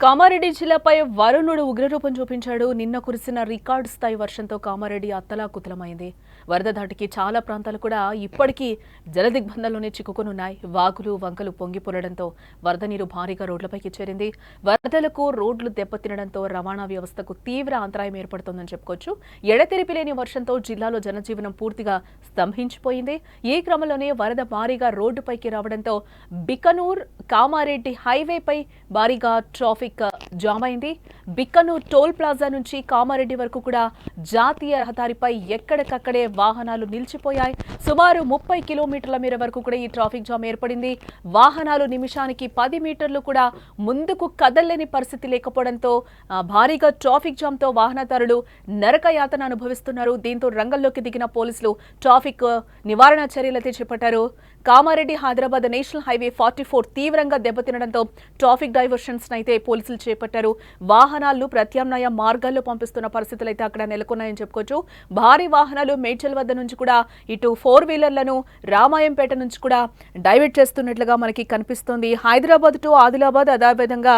కామారెడ్డి జిల్లాపై వరుణుడు ఉగ్రరూపం చూపించాడు. నిన్న కురిసిన రికార్డు స్థాయి వర్షంతో కామారెడ్డి అత్తలాకుతలమైంది. వరద ధాటికి చాలా ప్రాంతాలు కూడా ఇప్పటికీ జలదిగ్బంధంలోనే చిక్కుకునున్నాయి. వాగులు వంకలు పొంగిపొరడంతో వరద నీరు భారీగా రోడ్లపైకి చేరింది. వరదలకు రోడ్లు దెబ్బతినడంతో రవాణా వ్యవస్థకు తీవ్ర అంతరాయం ఏర్పడుతోందని చెప్పుకోవచ్చు. ఎడతెరిపి లేని వర్షంతో జిల్లాలో జనజీవనం పూర్తిగా స్తంభించిపోయింది. ఈ క్రమంలోనే వరద భారీగా రోడ్డుపైకి రావడంతో బికనూర్ కామారెడ్డి హైవేపై భారీగా ట్రాఫిక్ జామ్ అయింది. బిక్కనూర్ టోల్ ప్లాజా నుంచి కామారెడ్డి వరకు కూడా జాతీయ రహదారిపై ఎక్కడికక్కడే వాహనాలు నిలిచిపోయాయి. సుమారు 30 కిలోమీటర్ల మేర వరకు కూడా ఈ ట్రాఫిక్ జామ్ ఏర్పడింది. వాహనాలు నిమిషానికి 10 మీటర్లు కూడా ముందుకు కదలలేని పరిస్థితి లేకపోవడంతో భారీగా ట్రాఫిక్ జామ్తో వాహనదారులు నరక యాతన అనుభవిస్తున్నారు. దీంతో రంగంలోకి దిగిన పోలీసులు ట్రాఫిక్ నివారణ చర్యలైతే చేపట్టారు. కామారెడ్డి హైదరాబాద్ నేషనల్ హైవే 44 తీవ్రంగా దెబ్బతినడంతో ట్రాఫిక్ డైవర్షన్స్ అయితే పోలీసులు చేపట్టారు. వాహనాలను ప్రత్యామ్నాయ మార్గాల్లో పంపిస్తున్న పరిస్థితులు అయితే అక్కడ నెలకొన్నాయని చెప్పుకోవచ్చు. భారీ వాహనాలు మేడ్చల్ వద్ద నుంచి కూడా ఇటు 4 వీలర్లను రామాయంపేట నుంచి కూడా డైవర్ట్ చేస్తున్నట్లుగా మనకి కనిపిస్తోంది. హైదరాబాద్ టు ఆదిలాబాద్, అదేవిధంగా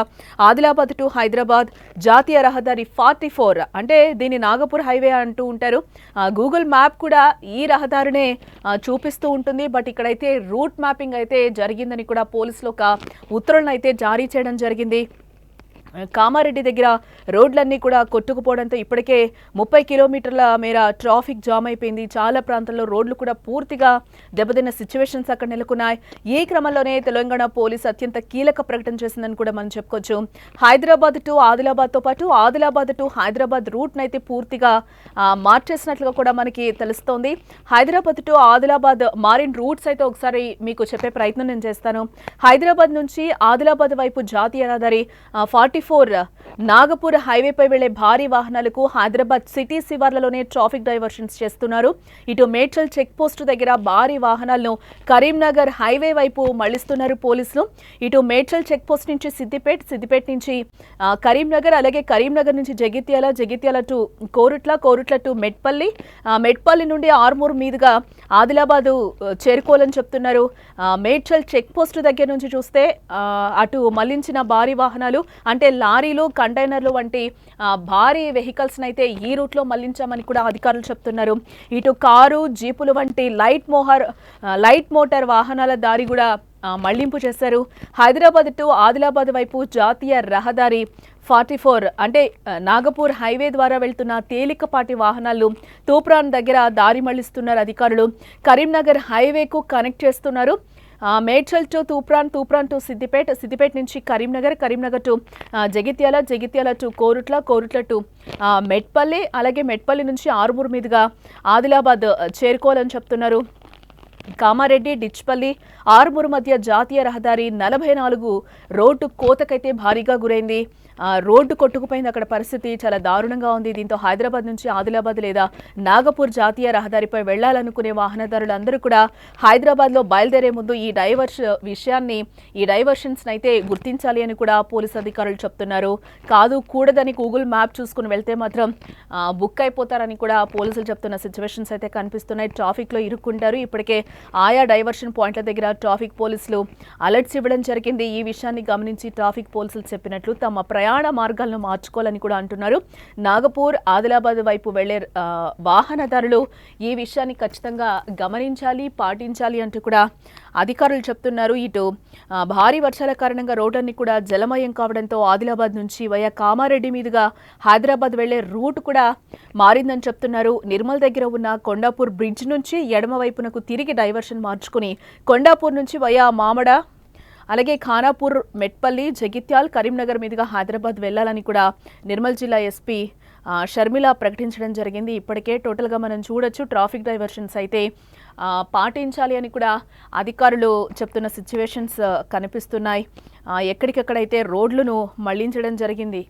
ఆదిలాబాద్ టు హైదరాబాద్ జాతీయ రహదారి 44 అంటే దీన్ని నాగపూర్ హైవే అంటూ ఉంటారు. గూగుల్ మ్యాప్ కూడా ఈ రహదారినే చూపిస్తూ ఉంటుంది. బట్ ఇక్కడైతే రూట్ మ్యాపింగ్ అయితే జరిగిందని కూడా పోలీసులు ఒక ఉత్తర్వులను అయితే జారీ చేయడం జరిగింది. కామారెడ్డి దగ్గర రోడ్లన్నీ కూడా కొట్టుకుపోవడంతో ఇప్పటికే 30 కిలోమీటర్ల మేర ట్రాఫిక్ జామ్ అయిపోయింది. చాలా ప్రాంతాల్లో రోడ్లు కూడా పూర్తిగా దెబ్బతిన్న సిచ్యువేషన్స్ అక్కడ నెలకొన్నాయి. ఈ క్రమంలోనే తెలంగాణ పోలీసు అత్యంత కీలక ప్రకటన చేసిందని కూడా మనం చెప్పుకోవచ్చు. హైదరాబాద్ టు ఆదిలాబాద్తో పాటు ఆదిలాబాద్ టు హైదరాబాద్ రూట్ను అయితే పూర్తిగా మార్చేసినట్లుగా కూడా మనకి తెలుస్తోంది. హైదరాబాద్ టు ఆదిలాబాద్ మారిన రూట్స్ అయితే ఒకసారి మీకు చెప్పే ప్రయత్నం నేను చేస్తాను. హైదరాబాద్ నుంచి ఆదిలాబాద్ వైపు జాతీయ రహదారి 44 నాగపూర్ హైవేపై వెళ్లే భారీ వాహనాలకు హైదరాబాద్ సిటీ శివార్లలోనే ట్రాఫిక్ డైవర్షన్స్ చేస్తున్నారు. ఇటు మేడ్చల్ చెక్ పోస్ట్ దగ్గర భారీ వాహనాలను కరీంనగర్ హైవే వైపు మళ్లిస్తున్నారు పోలీసులు. ఇటు మేడ్చల్ చెక్ పోస్ట్ నుంచి సిద్దిపేట నుంచి కరీంనగర్, అలాగే కరీంనగర్ నుంచి జగిత్యాల టు కోరుట్ల టు మెట్పల్లి నుండి ఆర్మూర్ మీదుగా ఆదిలాబాద్ చేరుకోవాలని చెప్తున్నారు. మేడ్చల్ చెక్ పోస్ట్ దగ్గర నుంచి చూస్తే అటు మళ్లించిన భారీ వాహనాలు అంటే లారీలు, కంటైనర్లు వంటి భారీ వెహికల్స్ అయితే ఈ రూట్లో మళ్లించామని కూడా అధికారులు చెప్తున్నారు. ఇటు కారు, జీపులు వంటి లైట్ మోటార్ వాహనాల దారి కూడా మళ్లింపు చేశారు. హైదరాబాద్ టు ఆదిలాబాద్ వైపు జాతీయ రహదారి 44 అంటే నాగపూర్ హైవే ద్వారా వెళ్తున్న తేలికపాటి వాహనాలు తూప్రాన్ దగ్గర దారి మళ్లిస్తున్నారు అధికారులు. కరీంనగర్ హైవేకు కనెక్ట్ చేస్తున్నారు. మేడ్చల్ టు తూప్రాన్ టు సిద్దిపేట నుంచి Karimnagar to Jagtial to Korutla to Metpalli, అలాగే మెట్పల్లి నుంచి ఆర్మూర్ మీదుగా ఆదిలాబాద్ చేరుకోవాలని చెప్తున్నారు. కామారెడ్డి, డిచ్పల్లి, ఆర్మూర్ మధ్య జాతీయ రహదారి 44 రోడ్డు కోతకైతే భారీగా గురైంది. రోడ్డు కొట్టుకుపోయింది. అక్కడ పరిస్థితి చాలా దారుణంగా ఉంది. దీంతో హైదరాబాద్ నుంచి ఆదిలాబాద్ లేదా నాగపూర్ జాతీయ రహదారిపై వెళ్లాలనుకునే వాహనదారులందరూ కూడా హైదరాబాద్లో బయలుదేరే ముందు ఈ డైవర్షన్స్ అయితే గుర్తించాలి అని కూడా పోలీసు అధికారులు చెప్తున్నారు. కూడదని గూగుల్ మ్యాప్ చూసుకుని వెళ్తే మాత్రం బుక్ అయిపోతారని కూడా పోలీసులు చెప్తున్న సిచ్యువేషన్స్ అయితే కనిపిస్తున్నాయి. ట్రాఫిక్లో ఇరుక్కుంటారు. ఇప్పటికే ఆయా డైవర్షన్ పాయింట్ల దగ్గర ట్రాఫిక్ పోలీసులు అలర్ట్స్ ఇవ్వడం జరిగింది. ఈ విషయాన్ని గమనించి ట్రాఫిక్ పోలీసులు చెప్పినట్లు తమ ప్రయాణ మార్గాలను మార్చుకోవాలని కూడా అంటున్నారు. నాగపూర్, ఆదిలాబాద్ వైపు వెళ్లే వాహనదారులు ఈ విషయాన్ని ఖచ్చితంగా గమనించాలి, పాటించాలి అంటూ కూడా అధికారులు చెప్తున్నారు. ఇటు భారీ వర్షాల కారణంగా రోడ్లన్నీ కూడా జలమయం కావడంతో ఆదిలాబాద్ నుంచి వయా కామారెడ్డి మీదుగా హైదరాబాద్ వెళ్లే రూట్ కూడా మారిందని చెప్తున్నారు. నిర్మల్ దగ్గర ఉన్న కొండాపూర్ బ్రిడ్జ్ నుంచి ఎడమ వైపునకు తిరిగి డైవర్షన్ మార్చుకుని కొండాపూర్ నుంచి వయా మామడ, అలాగే ఖానాపూర్, మెట్పల్లి, జగిత్యాల్, కరీంనగర్ మీదుగా హైదరాబాద్ వెళ్లాలని కూడా నిర్మల్ జిల్లా ఎస్పీ షర్మిల ప్రకటించడం జరిగింది. ఇప్పటికే టోటల్గా మనం చూడొచ్చు ట్రాఫిక్ డైవర్షన్స్ అయితే పాటించాలి అని కూడా అధికారులు చెప్తున్న సిచ్యువేషన్స్ కనిపిస్తున్నాయి. ఎక్కడికక్కడైతే రోడ్లను మళ్లించడం జరిగింది.